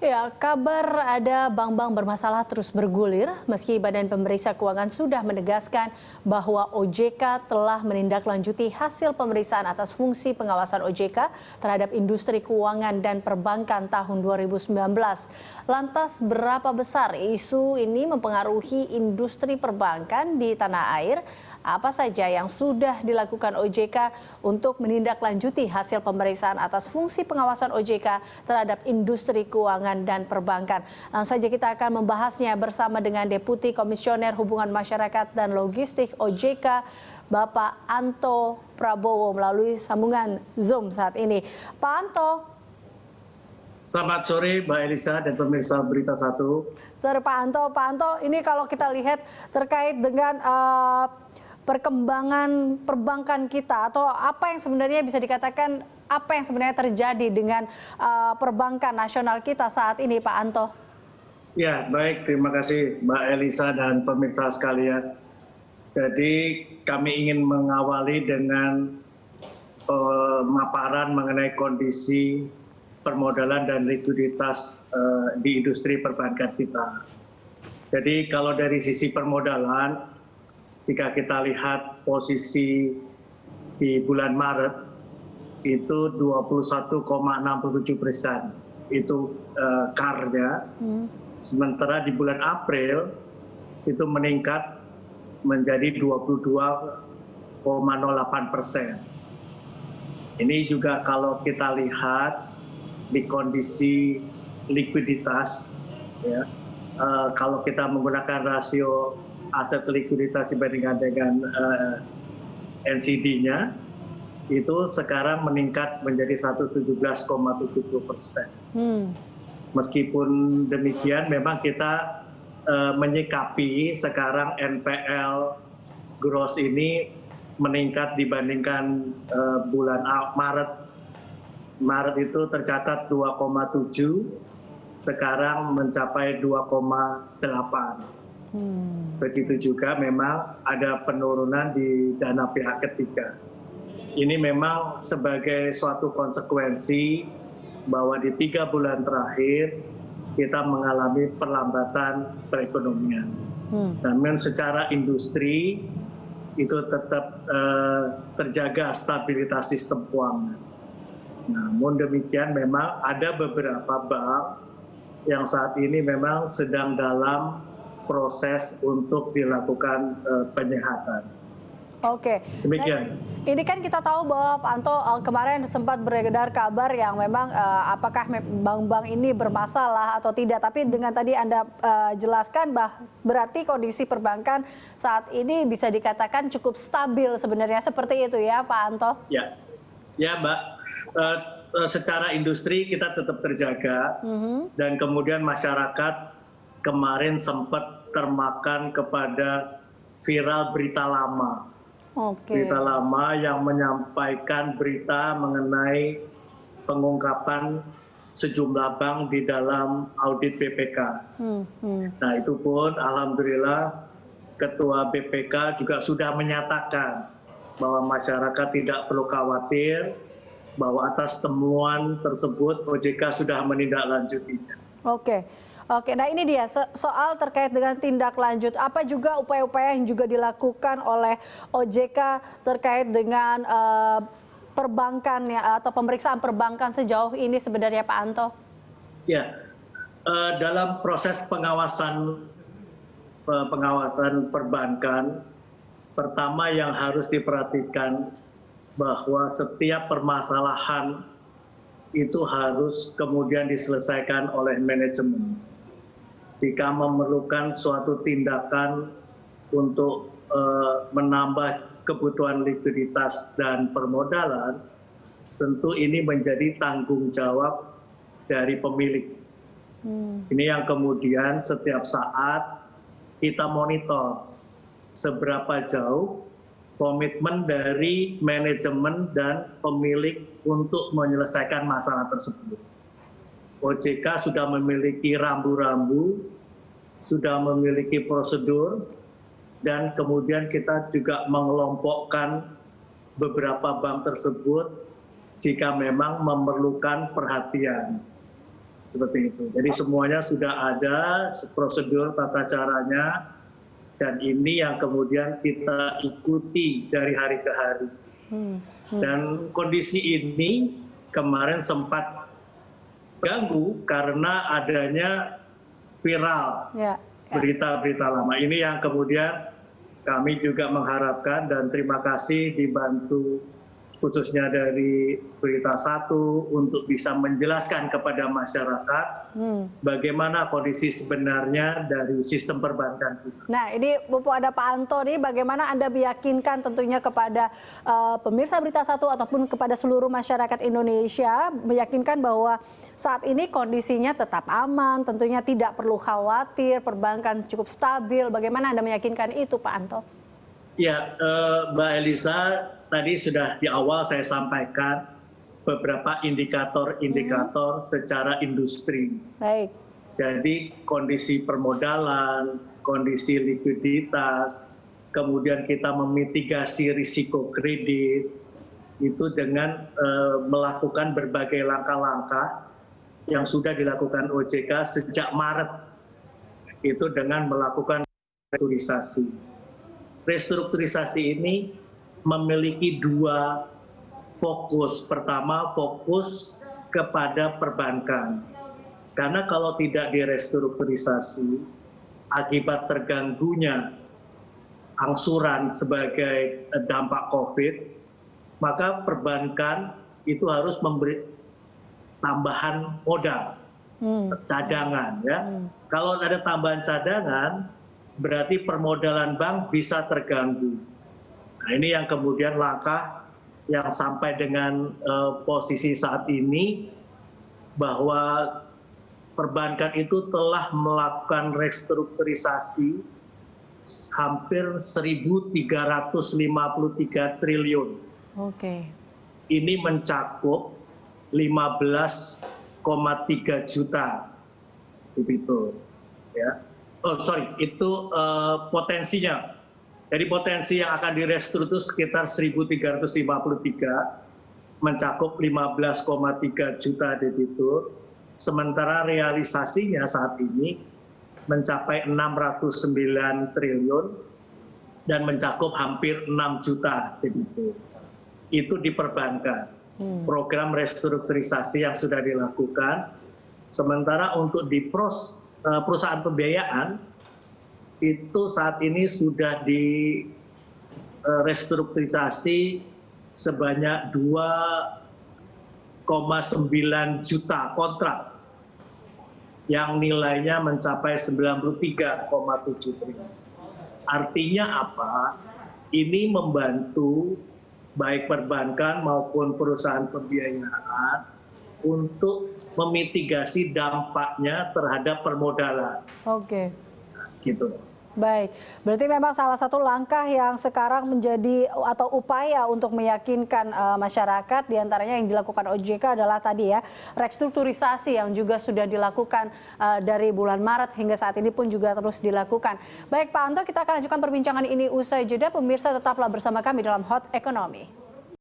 Ya, kabar ada bank-bank bermasalah terus bergulir meski Badan Pemeriksa Keuangan sudah menegaskan bahwa OJK telah menindaklanjuti hasil pemeriksaan atas fungsi pengawasan OJK terhadap industri keuangan dan perbankan tahun 2019. Lantas berapa besar isu ini mempengaruhi industri perbankan di tanah air? Apa saja yang sudah dilakukan OJK untuk menindaklanjuti hasil pemeriksaan atas fungsi pengawasan OJK terhadap industri keuangan dan perbankan. Langsung saja kita akan membahasnya bersama dengan Deputi Komisioner Hubungan Masyarakat dan Logistik OJK, Bapak Anto Prabowo melalui sambungan Zoom saat ini. Pak Anto. Selamat sore Mbak Elisa dan pemirsa Berita Satu. Sore Pak Anto. Pak Anto, ini kalau kita lihat terkait dengan perkembangan perbankan kita atau apa yang sebenarnya bisa dikatakan apa yang sebenarnya terjadi dengan perbankan nasional kita saat ini, Pak Anto? Ya, baik. Terima kasih Mbak Elisa dan pemirsa sekalian. Jadi kami ingin mengawali dengan pemaparan mengenai kondisi permodalan dan likuiditas di industri perbankan kita. Jadi kalau dari sisi permodalan, jika kita lihat posisi di bulan Maret itu 21,67% itu CAR-nya, sementara di bulan April itu meningkat menjadi 22,08%. Ini juga kalau kita lihat di kondisi likuiditas, ya, kalau kita menggunakan rasio aset likuiditas dibandingkan dengan NCD-nya itu sekarang meningkat menjadi 117,70%. Meskipun demikian, memang kita menyikapi sekarang NPL gross ini meningkat dibandingkan bulan Maret. Maret itu tercatat 2,7, sekarang mencapai 2,8. Begitu juga memang ada penurunan di dana pihak ketiga. Ini memang sebagai suatu konsekuensi bahwa di 3 bulan terakhir kita mengalami perlambatan perekonomian. Namun secara industri itu tetap terjaga stabilitas sistem keuangan. Namun demikian memang ada beberapa bank yang saat ini memang sedang dalam proses untuk dilakukan penyehatan. Oke. Demikian. Ini kan kita tahu bahwa Pak Anto kemarin sempat beredar kabar yang memang apakah bank-bank ini bermasalah atau tidak. Tapi dengan tadi Anda jelaskan berarti kondisi perbankan saat ini bisa dikatakan cukup stabil sebenarnya, seperti itu ya Pak Anto? Ya, Mbak. Secara industri kita tetap terjaga dan kemudian masyarakat kemarin sempat termakan kepada viral berita lama. Berita lama yang menyampaikan berita mengenai pengungkapan sejumlah bank di dalam audit BPK. Nah itu pun alhamdulillah Ketua BPK juga sudah menyatakan bahwa masyarakat tidak perlu khawatir, bahwa atas temuan tersebut OJK sudah menindaklanjutinya. Oke, nah ini dia soal terkait dengan tindak lanjut. Apa juga upaya-upaya yang juga dilakukan oleh OJK terkait dengan perbankan ya, atau pemeriksaan perbankan sejauh ini sebenarnya Pak Anto? Ya, dalam proses pengawasan perbankan, pertama yang harus diperhatikan bahwa setiap permasalahan itu harus kemudian diselesaikan oleh manajemen. Jika memerlukan suatu tindakan untuk menambah kebutuhan likuiditas dan permodalan, tentu ini menjadi tanggung jawab dari pemilik. Ini yang kemudian setiap saat kita monitor seberapa jauh komitmen dari manajemen dan pemilik untuk menyelesaikan masalah tersebut. OJK sudah memiliki rambu-rambu, sudah memiliki prosedur, dan kemudian kita juga mengelompokkan beberapa bank tersebut jika memang memerlukan perhatian. seperti itu. Jadi semuanya sudah ada prosedur tata caranya, dan ini yang kemudian kita ikuti dari hari ke hari. Dan kondisi ini kemarin sempat ganggu karena adanya viral berita-berita lama. Ini yang kemudian kami juga mengharapkan dan terima kasih dibantu khususnya dari Berita Satu untuk bisa menjelaskan kepada masyarakat bagaimana kondisi sebenarnya dari sistem perbankan kita. Nah, ini mumpung ada Pak Anto nih, bagaimana Anda meyakinkan tentunya kepada pemirsa Berita Satu ataupun kepada seluruh masyarakat Indonesia, meyakinkan bahwa saat ini kondisinya tetap aman, tentunya tidak perlu khawatir, perbankan cukup stabil. Bagaimana Anda meyakinkan itu, Pak Anto? Ya, Mbak Elisa, tadi sudah di awal saya sampaikan beberapa indikator-indikator secara industri. Baik. Jadi kondisi permodalan, kondisi likuiditas, kemudian kita memitigasi risiko kredit, itu dengan melakukan berbagai langkah-langkah yang sudah dilakukan OJK sejak Maret, itu dengan melakukan restrukturisasi. Restrukturisasi ini memiliki dua fokus. Pertama, fokus kepada perbankan. Karena kalau tidak direstrukturisasi, akibat terganggunya angsuran sebagai dampak COVID, maka perbankan itu harus memberi tambahan modal, cadangan. Ya. Kalau ada tambahan cadangan, berarti permodalan bank bisa terganggu. Nah, ini yang kemudian langkah yang sampai dengan posisi saat ini, bahwa perbankan itu telah melakukan restrukturisasi hampir 1.353 triliun. Oke. Ini mencakup 15,3 juta debitur. Ya. Oh sorry, itu potensinya. Jadi potensi yang akan direstruktur sekitar 1.353, mencakup 15,3 juta debitur. Sementara realisasinya saat ini mencapai 609 triliun dan mencakup hampir 6 juta debitur. Itu di perbankan. Program restrukturisasi yang sudah dilakukan. Sementara untuk di perusahaan pembiayaan itu saat ini sudah di restrukturisasi sebanyak 2,9 juta kontrak yang nilainya mencapai 93,7 triliun. Artinya apa? Ini membantu baik perbankan maupun perusahaan pembiayaan untuk memitigasi dampaknya terhadap permodalan. Oke. Gitu. Baik, berarti memang salah satu langkah yang sekarang menjadi atau upaya untuk meyakinkan masyarakat, diantaranya yang dilakukan OJK adalah tadi ya, restrukturisasi yang juga sudah dilakukan dari bulan Maret hingga saat ini pun juga terus dilakukan. Baik Pak Anto, kita akan lanjutkan perbincangan ini usai jeda. Pemirsa tetaplah bersama kami dalam Hot Ekonomi.